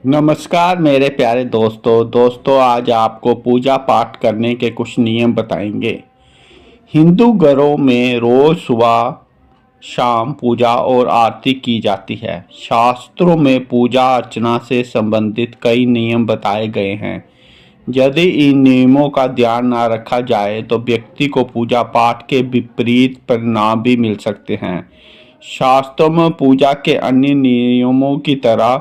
नमस्कार मेरे प्यारे दोस्तों आज आपको पूजा पाठ करने के कुछ नियम बताएंगे। हिंदू घरों में रोज सुबह शाम पूजा और आरती की जाती है। शास्त्रों में पूजा अर्चना से संबंधित कई नियम बताए गए हैं। यदि इन नियमों का ध्यान न रखा जाए तो व्यक्ति को पूजा पाठ के विपरीत परिणाम भी मिल सकते हैं। शास्त्रों में पूजा के अन्य नियमों की तरह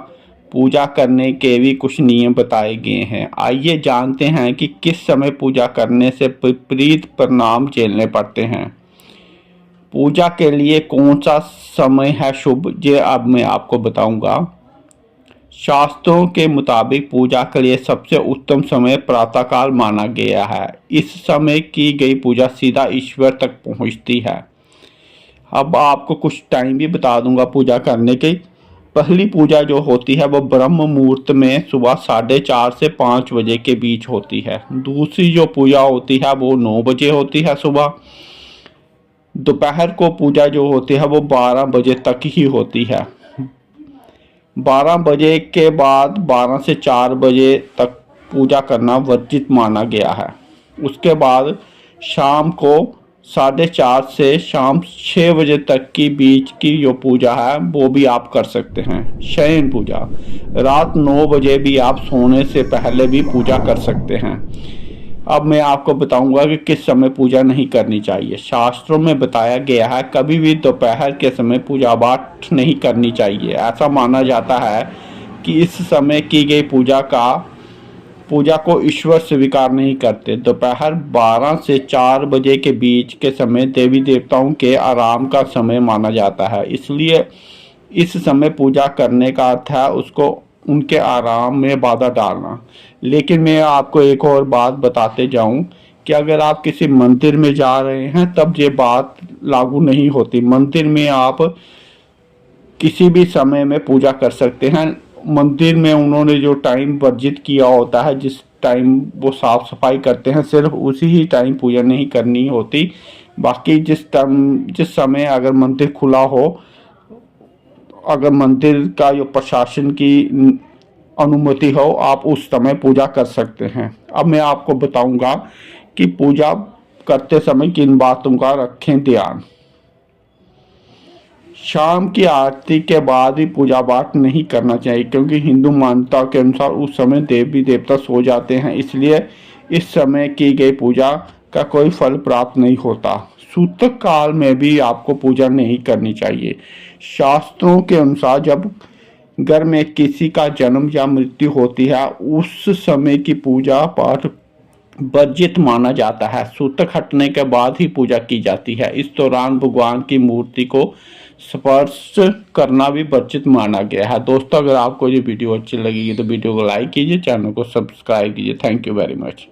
पूजा करने के भी कुछ नियम बताए गए हैं। आइए जानते हैं कि किस समय पूजा करने से विपरीत परिणाम झेलने पड़ते हैं। पूजा के लिए कौन सा समय है शुभ, ये अब मैं आपको बताऊंगा। शास्त्रों के मुताबिक पूजा के लिए सबसे उत्तम समय प्रातःकाल माना गया है। इस समय की गई पूजा सीधा ईश्वर तक पहुंचती है। अब आपको कुछ टाइम भी बता दूंगा पूजा करने की। पहली पूजा जो होती है वो ब्रह्म मुहूर्त में सुबह 4:30 से 5 बजे के बीच होती है। दूसरी जो पूजा होती है वो 9 बजे होती है सुबह। दोपहर को पूजा जो होती है वो 12 बजे तक ही होती है। 12 बजे के बाद 12 से 4 बजे तक पूजा करना वर्जित माना गया है। उसके बाद शाम को 4:30 से शाम 6 बजे तक की बीच की जो पूजा है वो भी आप कर सकते हैं। शयन पूजा रात 9 बजे भी आप सोने से पहले भी पूजा कर सकते हैं। अब मैं आपको बताऊंगा कि किस समय पूजा नहीं करनी चाहिए। शास्त्रों में बताया गया है कभी भी दोपहर के समय पूजा पाठ नहीं करनी चाहिए। ऐसा माना जाता है कि इस समय की गई पूजा को ईश्वर स्वीकार नहीं करते। दोपहर 12 से 4 बजे के बीच के समय देवी देवताओं के आराम का समय माना जाता है, इसलिए इस समय पूजा करने का अर्थ है उसको उनके आराम में बाधा डालना। लेकिन मैं आपको एक और बात बताते जाऊं कि अगर आप किसी मंदिर में जा रहे हैं तब ये बात लागू नहीं होती। मंदिर में आप किसी भी समय में पूजा कर सकते हैं। मंदिर में उन्होंने जो टाइम वर्जित किया होता है, जिस टाइम वो साफ सफाई करते हैं, सिर्फ उसी ही टाइम पूजा नहीं करनी होती। बाकी जिस समय अगर मंदिर खुला हो, अगर मंदिर का जो प्रशासन की अनुमति हो, आप उस समय पूजा कर सकते हैं। अब मैं आपको बताऊंगा कि पूजा करते समय किन बातों का रखें ध्यान। शाम की आरती के बाद ही पूजा पाठ नहीं करना चाहिए, क्योंकि हिंदू मान्यता के अनुसार उस समय देवी देवता सो जाते हैं, इसलिए इस समय की गई पूजा का कोई फल प्राप्त नहीं होता। सूतक काल में भी आपको पूजा नहीं करनी चाहिए। शास्त्रों के अनुसार जब घर में किसी का जन्म या मृत्यु होती है उस समय की पूजा पाठ वर्जित माना जाता है। सूतक हटने के बाद ही पूजा की जाती है। इस दौरान भगवान की मूर्ति को स्पर्श करना भी वर्जित माना गया है। दोस्तों, अगर आपको ये वीडियो अच्छी लगेगी तो वीडियो को लाइक कीजिए, चैनल को सब्सक्राइब कीजिए। Thank you very much.